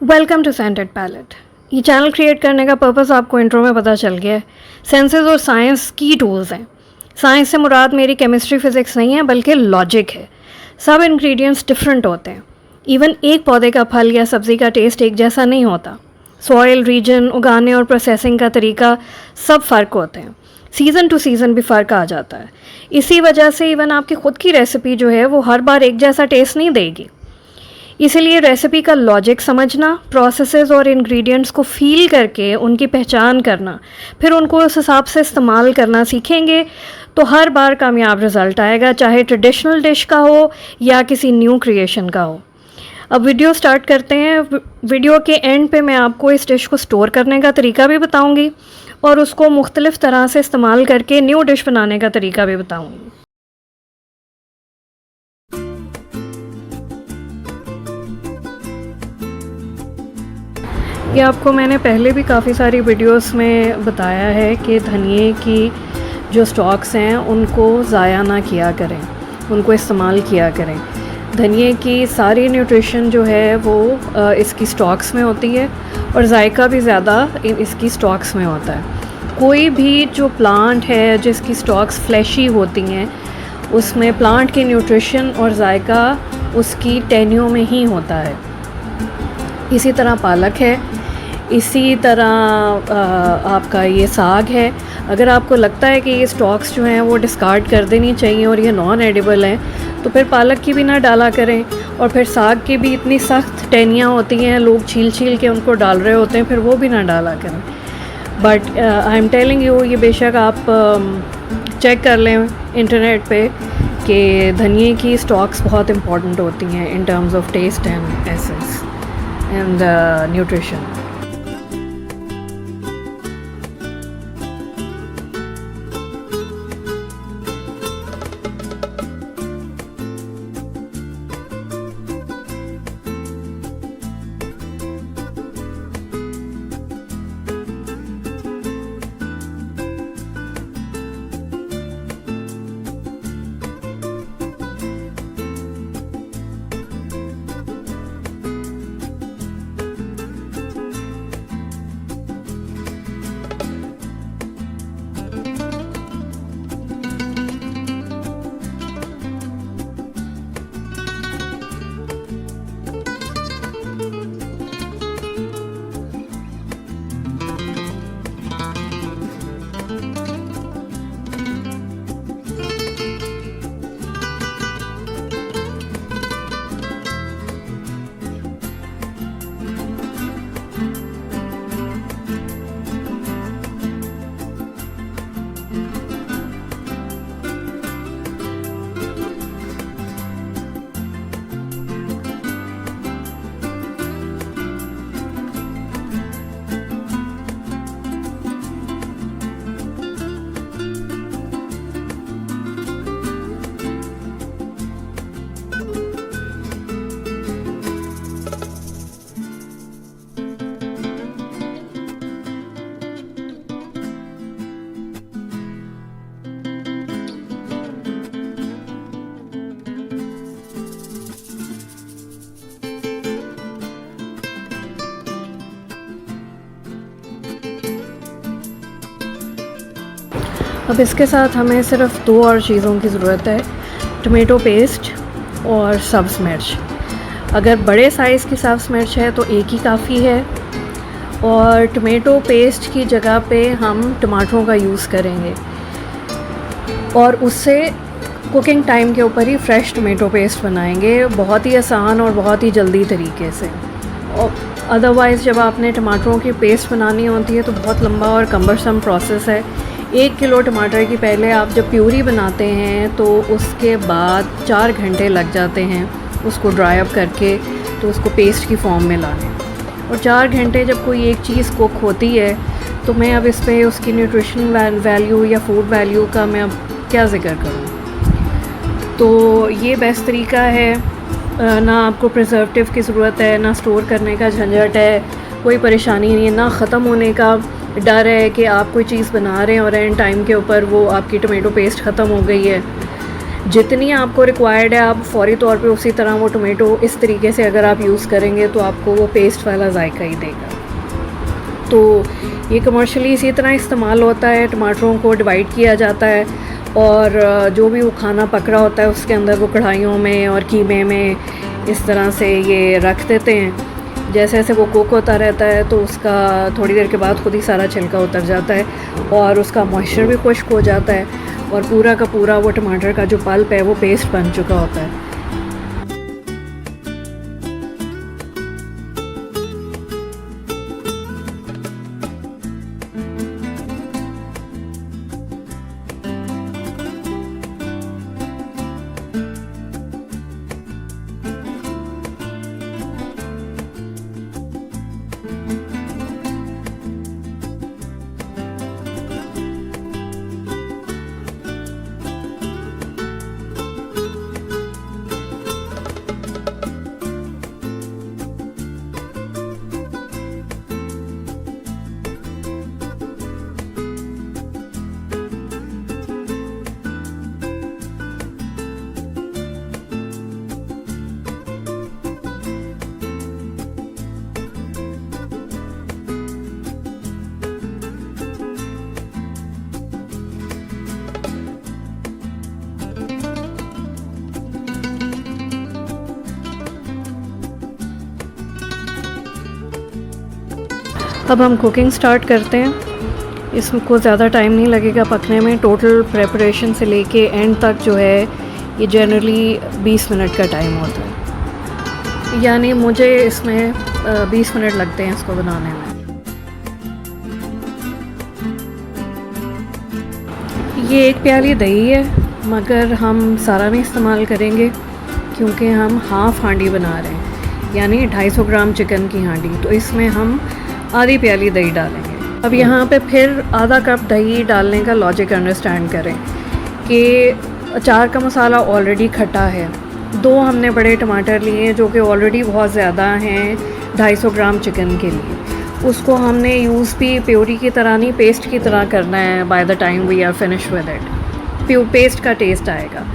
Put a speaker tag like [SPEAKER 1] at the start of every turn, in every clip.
[SPEAKER 1] Welcome to scented palette. ये channel create करने का पर्पस आपको इंट्रो में पता चल गया है। सेंसेस और साइंस की टूल्स हैं। साइंस से मुराद मेरी केमिस्ट्री फिज़िक्स नहीं है बल्कि लॉजिक है। सब इंग्रेडिएंट्स डिफरेंट होते हैं। इवन एक पौधे का फल या सब्ज़ी का टेस्ट एक जैसा नहीं होता। सॉइल, रीजन, उगाने और प्रोसेसिंग का तरीका सब फ़र्क होते हैं। सीज़न टू सीज़न भी फ़र्क आ जाता है। इसी वजह से इवन आपकी ख़ुद की रेसिपी जो है वो हर बार एक जैसा टेस्ट नहीं देगी। इसीलिए रेसिपी का लॉजिक समझना, प्रोसेसेस और इंग्रेडिएंट्स को फील करके उनकी पहचान करना, फिर उनको उस हिसाब से इस्तेमाल करना सीखेंगे तो हर बार कामयाब रिज़ल्ट आएगा, चाहे ट्रेडिशनल डिश का हो या किसी न्यू क्रिएशन का हो। अब वीडियो स्टार्ट करते हैं। वीडियो के एंड पे मैं आपको इस डिश को स्टोर करने का तरीका भी बताऊंगी और उसको मुख्तलिफ़ तरह से इस्तेमाल करके न्यू डिश बनाने का तरीका भी बताऊंगी। ये आपको मैंने पहले भी काफ़ी सारी वीडियोस में बताया है कि धनिए की जो स्टॉक्स हैं उनको ज़ाया ना किया करें, उनको इस्तेमाल किया करें। धनिए की सारी न्यूट्रिशन जो है वो इसकी स्टॉक्स में होती है और जायका भी ज़्यादा इसकी स्टॉक्स में होता है। कोई भी जो प्लांट है जिसकी स्टॉक्स फ्लैशी होती हैं उसमें प्लांट की न्यूट्रिशन और जायका उसकी टहनियों में ही होता है। इसी तरह पालक है, इसी तरह आपका ये साग है। अगर आपको लगता है कि ये स्टॉक्स जो हैं वो डिस्कार्ड कर देनी चाहिए और ये नॉन एडिबल हैं तो फिर पालक की भी ना डाला करें। और फिर साग की भी इतनी सख्त टहनियाँ होती हैं, लोग छील छील के उनको डाल रहे होते हैं, फिर वो भी ना डाला करें। But I am telling you, ये बेशक आप चेक कर लें इंटरनेट पे कि धनिए की स्टॉक्स बहुत इंपॉर्टेंट होती हैं in terms of taste and essence and nutrition. अब इसके साथ हमें सिर्फ दो और चीज़ों की ज़रूरत है, टमेटो पेस्ट और सब्ज़ मिर्च। अगर बड़े साइज़ की सब्ज़ मिर्च है तो एक ही काफ़ी है और टमेटो पेस्ट की जगह पे हम टमाटरों का यूज़ करेंगे और उससे कुकिंग टाइम के ऊपर ही फ़्रेश टमेटो पेस्ट बनाएंगे, बहुत ही आसान और बहुत ही जल्दी तरीके से। और अदरवाइज़ जब आपने टमाटरों की पेस्ट बनानी होती है तो बहुत लंबा और कम्बरसम प्रोसेस है। 1 किलो टमाटर की पहले आप जब प्यूरी बनाते हैं तो उसके बाद 4 घंटे लग जाते हैं उसको ड्राई अप करके तो उसको पेस्ट की फॉर्म में लाने। और 4 घंटे जब कोई एक चीज़ कुक होती है तो मैं अब इस पे उसकी न्यूट्रिशन वैल्यू या फूड वैल्यू का मैं अब क्या ज़िक्र करूँ। तो ये बेस्ट तरीका है, ना आपको प्रिजर्वेटिव की ज़रूरत है, ना स्टोर करने का झंझट है, कोई परेशानी नहीं है, ना ख़त्म होने का डर है कि आप कोई चीज़ बना रहे हैं और एंड टाइम के ऊपर वो आपकी टमेटो पेस्ट ख़त्म हो गई है। जितनी आपको रिक्वायर्ड है आप फ़ौरी तौर पे उसी तरह वो टोमेटो इस तरीके से अगर आप यूज़ करेंगे तो आपको वो पेस्ट वाला जायका ही देगा। तो ये कमर्शियली इसी तरह इस्तेमाल होता है, टमाटरों को डिवाइड किया जाता है और जो भी वो खाना पक रहा होता है उसके अंदर वो कढ़ाइयों में और कीमे में इस तरह से ये रख देते हैं। जैसे जैसे वो कुक होता रहता है तो उसका थोड़ी देर के बाद खुद ही सारा छिलका उतर जाता है और उसका मॉइस्चर भी खुश्क हो जाता है और पूरा का पूरा वो टमाटर का जो पल्प है वो पेस्ट बन चुका होता है। अब हम कुकिंग स्टार्ट करते हैं। इसको ज़्यादा टाइम नहीं लगेगा पकने में। टोटल प्रेपरेशन से लेके एंड तक जो है ये जनरली 20 मिनट का टाइम होता है, यानी मुझे इसमें 20 मिनट लगते हैं इसको बनाने में। ये एक प्याली दही है मगर हम सारा नहीं इस्तेमाल करेंगे क्योंकि हम हाफ़ हांडी बना रहे हैं, यानी 250 ग्राम चिकन की हांडी। तो इसमें हम आधी प्याली दही डालेंगे। अब यहाँ पे फिर आधा कप दही डालने का लॉजिक अंडरस्टैंड करें कि अचार का मसाला ऑलरेडी खट्टा है। 2 हमने बड़े टमाटर लिए जो कि ऑलरेडी बहुत ज़्यादा हैं 250 ग्राम चिकन के लिए। उसको हमने यूज़ भी प्योरी की तरह नहीं, पेस्ट की तरह करना है। By the time we are finish with it paste का टेस्ट आएगा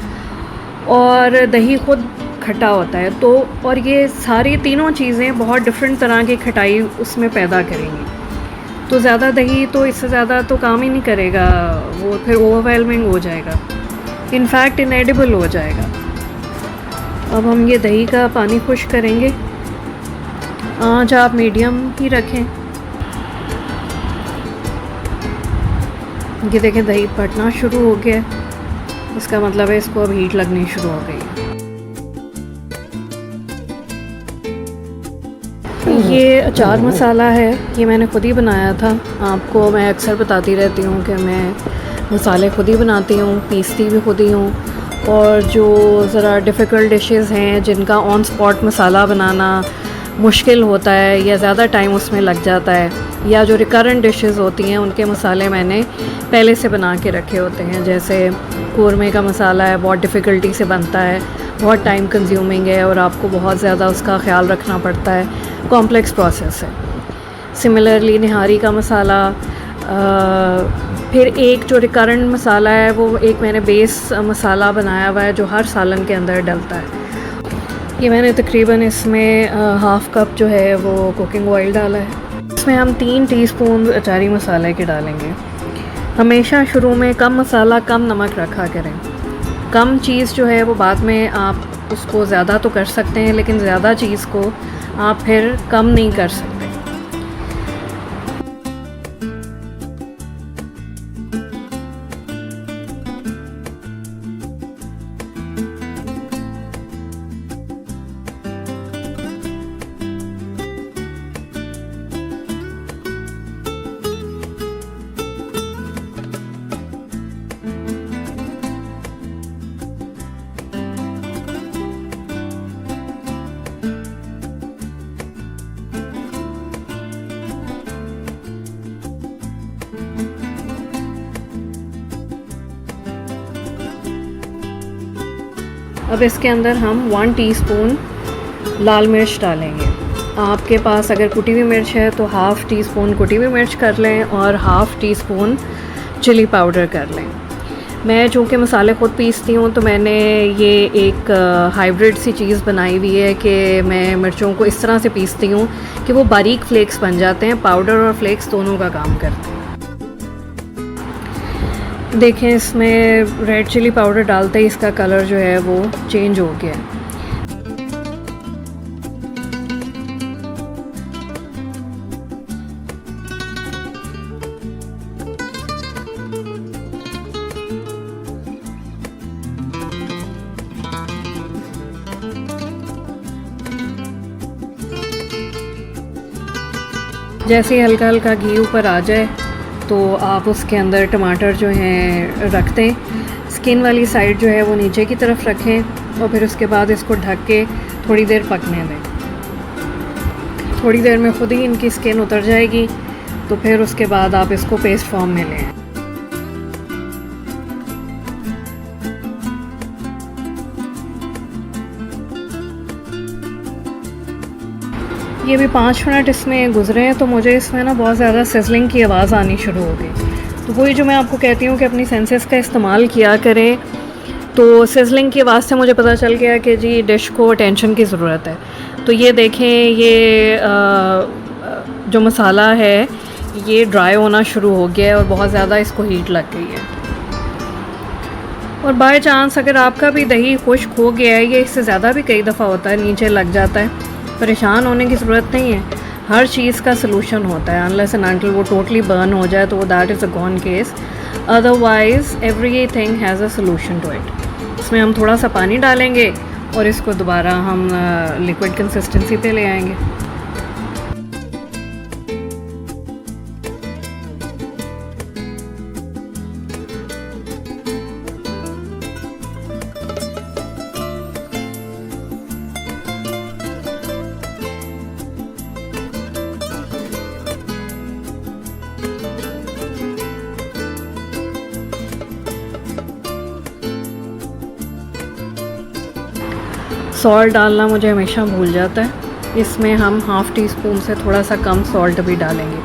[SPEAKER 1] और दही खुद खट्टा होता है। तो और ये सारी तीनों चीज़ें बहुत डिफरेंट तरह की खटाई उसमें पैदा करेंगी। तो ज़्यादा दही तो इससे ज़्यादा तो काम ही नहीं करेगा, वो फिर ओवरवेलमिंग हो जाएगा, इनफैक्ट इनएडिबल हो जाएगा। अब हम ये दही का पानी खुश करेंगे। आँच आप मीडियम ही रखें। ये देखें दही फटना शुरू हो गया, इसका मतलब है इसको अब हीट लगनी शुरू हो गई। ये अचार मसाला है, ये मैंने खुद ही बनाया था। आपको मैं अक्सर बताती रहती हूँ कि मैं मसाले खुद ही बनाती हूँ, पीसती भी खुद ही हूँ। और जो ज़रा डिफ़िकल्ट डिशेस हैं जिनका ऑन स्पॉट मसाला बनाना मुश्किल होता है या ज़्यादा टाइम उसमें लग जाता है, या जो रिकरेंट डिशेस होती हैं उनके मसाले मैंने पहले से बना के रखे होते हैं। जैसे कौरमे का मसाला है, बहुत डिफ़िकल्टी से बनता है, बहुत टाइम कंज्यूमिंग है और आपको बहुत ज़्यादा उसका ख्याल रखना पड़ता है, कॉम्प्लेक्स प्रोसेस है। सिमिलरली निहारी का मसाला, फिर एक जो रिकरेंट मसाला है वो एक मैंने बेस मसाला बनाया हुआ है जो हर सालन के अंदर डलता है। ये मैंने तकरीबन इसमें हाफ़ कप जो है वो कुकिंग ऑयल डाला है। इसमें हम 3 टीस्पून अचारी मसाले के डालेंगे। हमेशा शुरू में कम मसाला कम नमक रखा करें। कम चीज़ जो है वो बाद में आप उसको ज़्यादा तो कर सकते हैं, लेकिन ज़्यादा चीज़ को आप फिर कम नहीं कर सकते। अब इसके अंदर हम 1 टीस्पून लाल मिर्च डालेंगे। आपके पास अगर कुटी हुई मिर्च है तो हाफ़ टी स्पून कुटी हुई मिर्च कर लें और half teaspoon chilli powder कर लें। मैं चूँकि मसाले ख़ुद पीसती हूँ तो मैंने ये एक हाइब्रिड सी चीज़ बनाई हुई है कि मैं मिर्चों को इस तरह से पीसती हूँ कि वो बारीक फ्लेक्स बन जाते हैं, पाउडर और फ्लेक्स दोनों का काम करते हैं। देखें, इसमें रेड चिली पाउडर डालते ही इसका कलर जो है वो चेंज हो गया है। जैसे ही हल्का हल्का घी ऊपर आ जाए तो आप उसके अंदर टमाटर जो हैं रख दें। स्किन वाली साइड जो है वो नीचे की तरफ रखें और फिर उसके बाद इसको ढक के थोड़ी देर पकने दें। थोड़ी देर में ख़ुद ही इनकी स्किन उतर जाएगी, तो फिर उसके बाद आप इसको पेस्ट फॉर्म में लें। ये भी 5 मिनट इसमें गुजरे हैं तो मुझे इसमें ना बहुत ज़्यादा सिजलिंग की आवाज़ आनी शुरू हो गई। तो वही जो मैं आपको कहती हूँ कि अपनी सेंसेस का इस्तेमाल किया करें। तो सिजलिंग की आवाज़ से मुझे पता चल गया कि जी डिश को अटेंशन की ज़रूरत है। तो ये देखें, ये जो मसाला है ये ड्राई होना शुरू हो गया है और बहुत ज़्यादा इसको हीट लग गई है। और बाय चांस अगर आपका भी दही खुश्क हो गया है, ये इससे ज़्यादा भी कई दफ़ा होता है, नीचे लग जाता है, परेशान होने की ज़रूरत नहीं है। हर चीज़ का सलूशन होता है, अनलेस एंड अनटिल वो टोटली बर्न हो जाए तो वो that is a gone case. Otherwise everything has a solution to it. इसमें हम थोड़ा सा पानी डालेंगे और इसको दोबारा हम लिक्विड कंसिस्टेंसी पे ले आएंगे। सॉल्ट डालना मुझे हमेशा भूल जाता है। इसमें हम हाफ़ टी स्पून से थोड़ा सा कम सॉल्ट भी डालेंगे।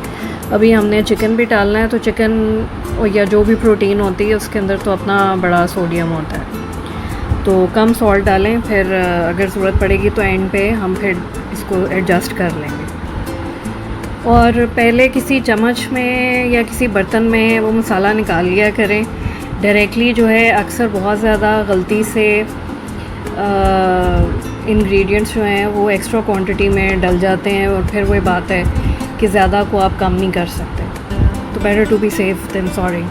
[SPEAKER 1] अभी हमने चिकन भी डालना है, तो चिकन या जो भी प्रोटीन होती है उसके अंदर तो अपना बड़ा सोडियम होता है, तो कम सॉल्ट डालें। फिर अगर ज़रूरत पड़ेगी तो एंड पे हम फिर इसको एडजस्ट कर लेंगे। और पहले किसी चम्मच में या किसी बर्तन में वो मसाला निकाल लिया करें। डायरेक्टली जो है अक्सर बहुत ज़्यादा गलती से इंग्रेडिएंट्स जो हैं वो एक्स्ट्रा क्वांटिटी में डल जाते हैं और फिर वही बात है कि ज़्यादा को आप कम नहीं कर सकते। तो better to be safe than sorry.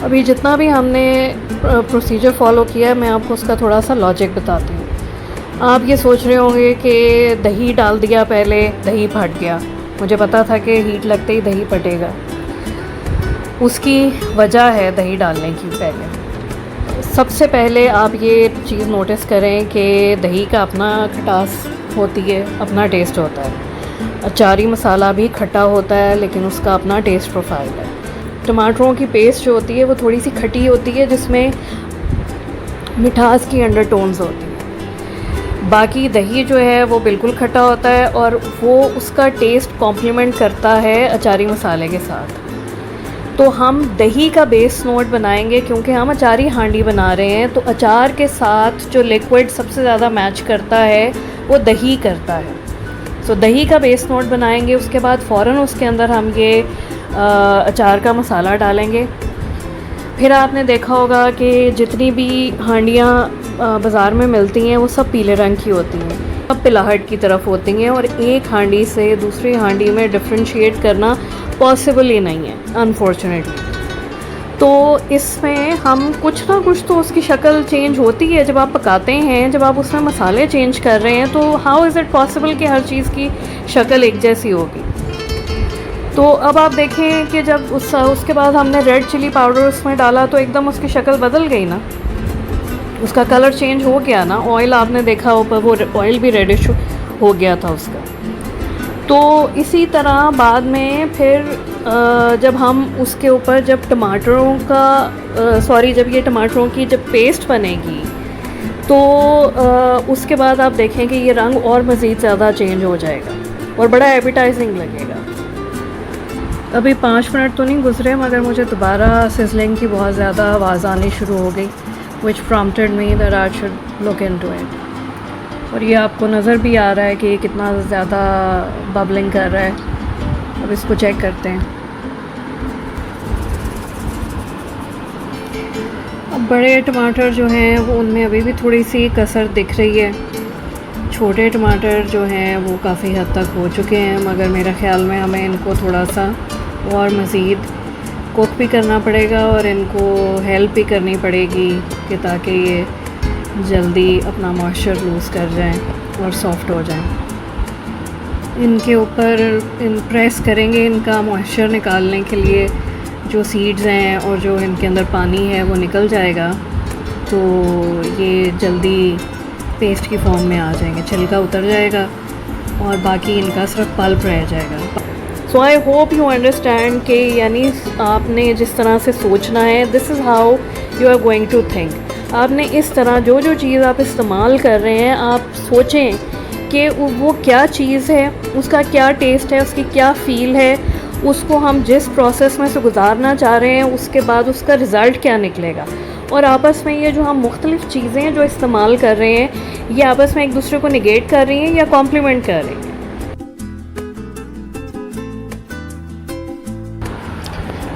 [SPEAKER 1] अभी जितना भी हमने प्रोसीजर फॉलो किया है, मैं आपको उसका थोड़ा सा लॉजिक बताती हूँ। आप ये सोच रहे होंगे कि दही डाल दिया पहले, दही फट गया। मुझे पता था कि हीट लगते ही दही फटेगा। उसकी वजह है दही डालने की। पहले सबसे पहले आप ये चीज़ नोटिस करें कि दही का अपना खटास होती है, अपना टेस्ट होता है। अचारी मसाला भी खट्टा होता है लेकिन उसका अपना टेस्ट प्रोफाइल है। टमाटरों की पेस्ट जो होती है वो थोड़ी सी खट्टी होती है, जिसमें मिठास की अंडरटोन्स होती है। बाकी दही जो है वो बिल्कुल खट्टा होता है और वो उसका टेस्ट कॉम्प्लीमेंट करता है अचारी मसाले के साथ। तो हम दही का बेस नोट बनाएंगे, क्योंकि हम अचारी हांडी बना रहे हैं, तो अचार के साथ जो लिक्विड सबसे ज़्यादा मैच करता है वो दही करता है। सो दही का बेस नोट बनाएंगे। उसके बाद फ़ौरन उसके अंदर हम ये अचार का मसाला डालेंगे। फिर आपने देखा होगा कि जितनी भी हांडियाँ बाज़ार में मिलती हैं वो सब पीले रंग की होती हैं, सब पिलाहट की तरफ होती हैं, और एक हांडी से दूसरी हांडी में डिफ्रेंशिएट करना पॉसिबल ही नहीं है अनफॉर्चुनेटली। तो इसमें हम कुछ ना कुछ तो उसकी शक्ल चेंज होती है जब आप पकाते हैं। जब आप उसमें मसाले चेंज कर रहे हैं तो हाउ इज़ इट पॉसिबल कि हर चीज़ की शक्ल एक जैसी होगी। तो अब आप देखें कि जब उसके बाद हमने रेड चिली पाउडर उसमें डाला तो एकदम उसकी शक्ल बदल गई ना, उसका कलर चेंज हो गया ना। ऑयल आपने देखा ऊपर, वो ऑयल भी रेडिश हो गया था उसका। तो इसी तरह बाद में फिर जब हम उसके ऊपर जब जब ये टमाटरों की जब पेस्ट बनेगी तो उसके बाद आप देखें कि ये रंग और मज़ीद ज़्यादा चेंज हो जाएगा और बड़ा एपिटाइजिंग लगेगा। अभी 5 मिनट तो नहीं गुजरे मगर मुझे दोबारा सिजलिंग की बहुत ज़्यादा आवाज़ आनी शुरू हो गई, which prompted me that I should look into it. और ये आपको नज़र भी आ रहा है कि कितना ज़्यादा बबलिंग कर रहा है। अब इसको चेक करते हैं। अब बड़े टमाटर जो हैं वो उनमें अभी भी थोड़ी सी कसर दिख रही है। छोटे टमाटर जो हैं वो काफ़ी हद तक हो चुके हैं, मगर मेरे ख़्याल में हमें इनको थोड़ा सा और मज़ीद कुक भी करना पड़ेगा और इनको हेल्प भी करनी पड़ेगी कि ताकि ये जल्दी अपना मॉइस्चर लूज़ कर जाएं और सॉफ्ट हो जाएं। इनके ऊपर प्रेस करेंगे इनका मॉइस्चर निकालने के लिए, जो सीड्स हैं और जो इनके अंदर पानी है वो निकल जाएगा, तो ये जल्दी पेस्ट की फॉर्म में आ जाएंगे, छिलका उतर जाएगा और बाकी इनका सिर्फ पल्प रह जाएगा। So I hope you understand कि यानी आपने जिस तरह से सोचना है, this is how you are going to think. आपने इस तरह जो जो चीज़ आप इस्तेमाल कर रहे हैं, आप सोचें कि वो क्या चीज़ है, उसका क्या टेस्ट है, उसकी क्या फ़ील है, उसको हम जिस प्रोसेस में से गुजारना चाह रहे हैं उसके बाद उसका रिज़ल्ट क्या निकलेगा। और आपस में ये जो हम मुख्तलिफ़ चीज़ें जो इस्तेमाल कर रहे हैं, ये आपस में एक दूसरे को निगेट कर रही हैं या कॉम्प्लीमेंट कर रही हैं।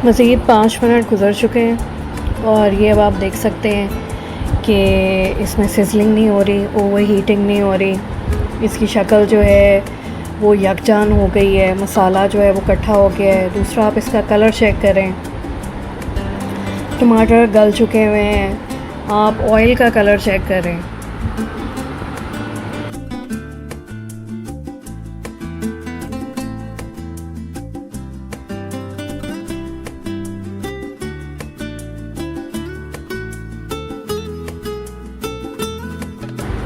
[SPEAKER 1] मज़ीद 5 मिनट गुज़र चुके हैं और ये अब आप देख सकते हैं कि इसमें सिजलिंग नहीं हो रही, ओवर हीटिंग नहीं हो रही। इसकी शक्ल जो है वो यकजान हो गई है, मसाला जो है वो इकट्ठा हो गया है। दूसरा, आप इसका कलर चेक करें, टमाटर गल चुके हुए हैं। आप ऑयल का कलर चेक करें,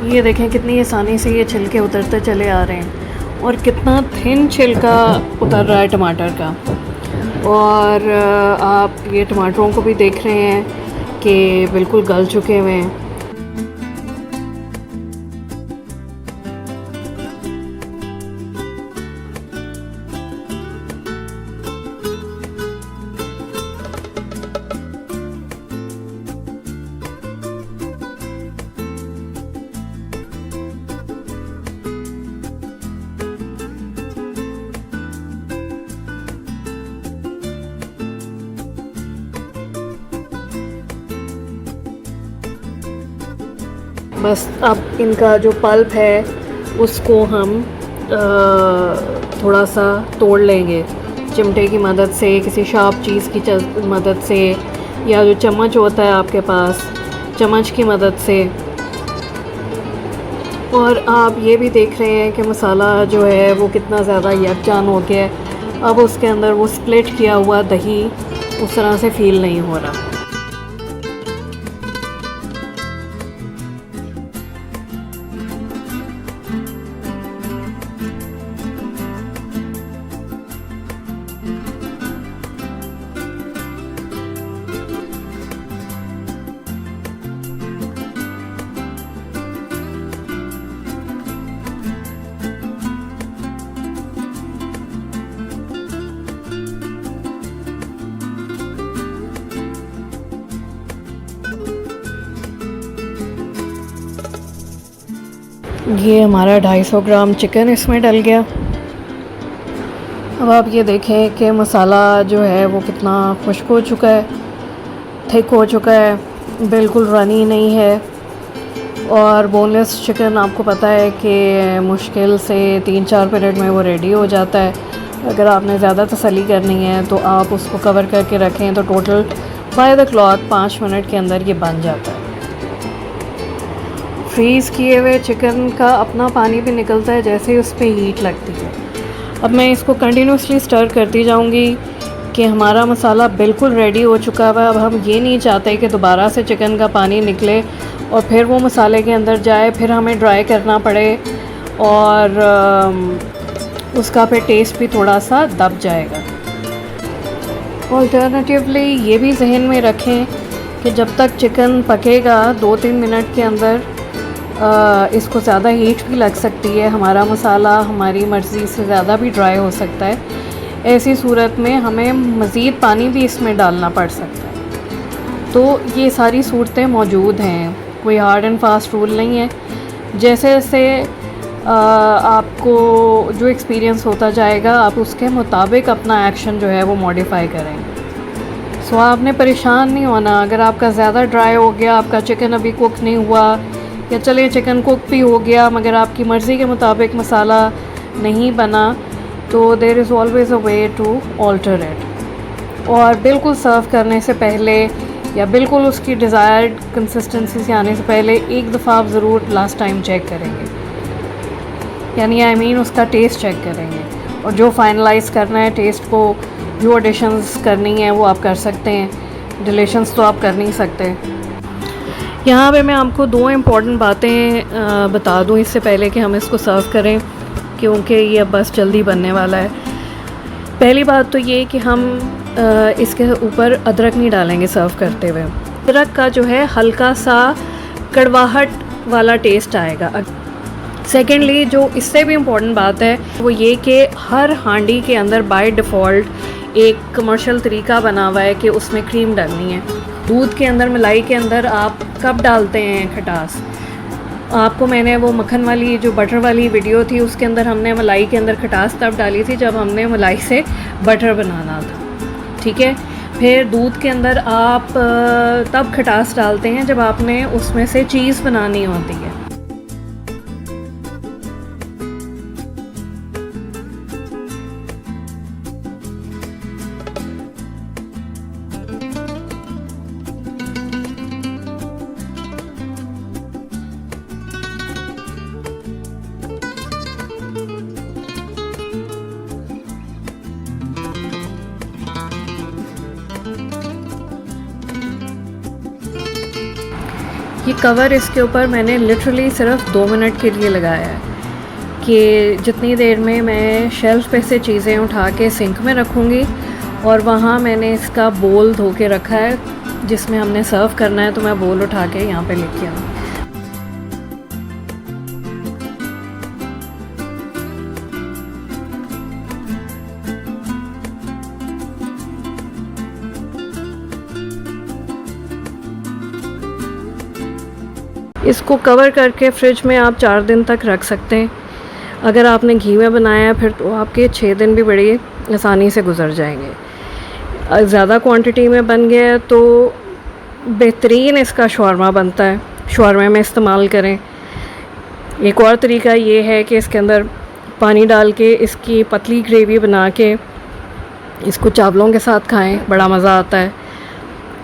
[SPEAKER 1] ये देखें कितनी आसानी से ये छिलके उतरते चले आ रहे हैं और कितना थिन छिलका उतर रहा है टमाटर का। और आप ये टमाटरों को भी देख रहे हैं कि बिल्कुल गल चुके हुए हैं। बस अब इनका जो पल्प है उसको हम थोड़ा सा तोड़ लेंगे चिमटे की मदद से, किसी शार्प चीज़ की मदद से, या जो चम्मच होता है आपके पास, चम्मच की मदद से। और आप ये भी देख रहे हैं कि मसाला जो है वो कितना ज़्यादा यकजान हो गया है। अब उसके अंदर वो स्प्लिट किया हुआ दही उस तरह से फ़ील नहीं हो रहा। ये हमारा 250 ग्राम चिकन इसमें डल गया। अब आप ये देखें कि मसाला जो है वो कितना खुश्क हो चुका है, थिक हो चुका है, बिल्कुल रनी नहीं है। और बोनलेस चिकन आपको पता है कि मुश्किल से 3-4 मिनट में वो रेडी हो जाता है। अगर आपने ज़्यादा तसल्ली करनी है तो आप उसको कवर करके रखें तो total by the clock 5 minute के अंदर ये बन जाता है। फ्रीज़ किए हुए चिकन का अपना पानी भी निकलता है जैसे ही उस पर हीट लगती है। अब मैं इसको कंटिन्यूसली स्टर करती जाऊंगी कि हमारा मसाला बिल्कुल रेडी हो चुका है। अब हम ये नहीं चाहते कि दोबारा से चिकन का पानी निकले और फिर वो मसाले के अंदर जाए, फिर हमें ड्राई करना पड़े और उसका फिर टेस्ट भी थोड़ा सा दब जाएगा। ऑल्टरनेटिवली ये भी जहन में रखें कि जब तक चिकन पकेगा 2-3 मिनट के अंदर इसको ज़्यादा हीट भी लग सकती है। हमारा मसाला हमारी मर्ज़ी से ज़्यादा भी ड्राई हो सकता है, ऐसी सूरत में हमें मज़ीद पानी भी इसमें डालना पड़ सकता है। तो ये सारी सूरतें मौजूद हैं, कोई हार्ड एंड फास्ट रूल नहीं है। जैसे जैसे आपको जो एक्सपीरियंस होता जाएगा आप उसके मुताबिक अपना एक्शन जो है वो मॉडिफाई करेंगे। सो आपने परेशान नहीं होना अगर आपका ज़्यादा ड्राई हो गया, आपका चिकन अभी कुक नहीं हुआ, या चलिए चिकन कुक भी हो गया मगर आपकी मर्ज़ी के मुताबिक मसाला नहीं बना, तो there is always a way to alter it. और बिल्कुल सर्व करने से पहले या बिल्कुल उसकी डिज़ायर्ड कंसिस्टेंसी से आने से पहले एक दफ़ा आप ज़रूर लास्ट टाइम चेक करेंगे, यानी आई मीन उसका टेस्ट चेक करेंगे। और जो फाइनलाइज़ करना है टेस्ट को, जो एडिशंस करनी है वो आप कर सकते हैं, डिलीशंस तो आप कर नहीं सकते। यहाँ पे मैं आपको दो इम्पॉर्टेंट बातें बता दूँ इससे पहले कि हम इसको सर्व करें, क्योंकि ये अब बस जल्दी बनने वाला है। पहली बात तो ये कि हम इसके ऊपर अदरक नहीं डालेंगे सर्व करते हुए। अदरक का जो है हल्का सा कड़वाहट वाला टेस्ट आएगा। सेकेंडली जो इससे भी इम्पॉर्टेंट बात है वो ये कि हर हांडी के अंदर बाय डिफ़ॉल्ट एक कमर्शियल तरीका बना हुआ है कि उसमें क्रीम डालनी है। दूध के अंदर, मलाई के अंदर आप कब डालते हैं खटास? आपको मैंने वो मक्खन वाली जो बटर वाली वीडियो थी उसके अंदर हमने मलाई के अंदर खटास तब डाली थी जब हमने मलाई से बटर बनाना था, ठीक है। फिर दूध के अंदर आप तब खटास डालते हैं जब आपने उसमें से चीज़ बनानी होती है। ये कवर इसके ऊपर मैंने लिटरली सिर्फ 2 मिनट के लिए लगाया है कि जितनी देर में मैं शेल्फ़ पे से चीज़ें उठा के सिंक में रखूँगी, और वहाँ मैंने इसका बोल धो के रखा है जिसमें हमने सर्व करना है, तो मैं बोल उठा के यहाँ पे लेके आऊँ। इसको कवर करके फ्रिज में आप 4 दिन तक रख सकते हैं। अगर आपने घी में बनाया है फिर तो आपके 6 दिन भी बड़ी आसानी से गुजर जाएंगे। ज़्यादा क्वांटिटी में बन गया है तो बेहतरीन इसका शौरमा बनता है, शौरमे में इस्तेमाल करें। एक और तरीका ये है कि इसके अंदर पानी डाल के इसकी पतली ग्रेवी बना के इसको चावलों के साथ खाएं, बड़ा मज़ा आता है।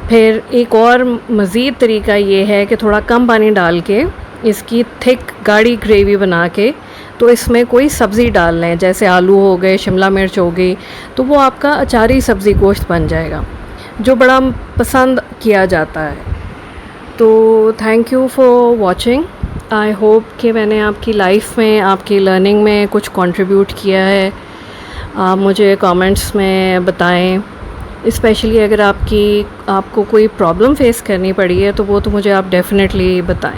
[SPEAKER 1] फिर एक और मज़ीद तरीका ये है कि थोड़ा कम पानी डाल के इसकी थिक गाढ़ी ग्रेवी बना के तो इसमें कोई सब्ज़ी डाल लें, जैसे आलू हो गए, शिमला मिर्च हो गई, तो वो आपका अचारी सब्ज़ी गोश्त बन जाएगा जो बड़ा पसंद किया जाता है। तो thank you for watching. I hope कि मैंने आपकी लाइफ में, आपकी लर्निंग में कुछ कंट्रीब्यूट किया है। आप मुझे कमेंट्स में बताएं, स्पेशली अगर आपको कोई प्रॉब्लम फेस करनी पड़ी है तो वो तो मुझे आप डेफ़िनेटली बताएं।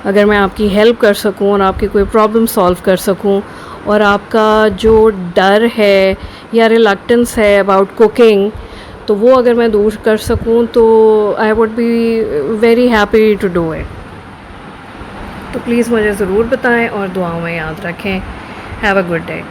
[SPEAKER 1] अगर मैं आपकी हेल्प कर सकूं और आपकी कोई प्रॉब्लम सॉल्व कर सकूं और आपका जो डर है या रिलक्टेंस है अबाउट कुकिंग, तो वो अगर मैं दूर कर सकूं तो I would be very happy to do it. तो प्लीज़ मुझे ज़रूर बताएं और दुआओं में याद रखें। Have a good day.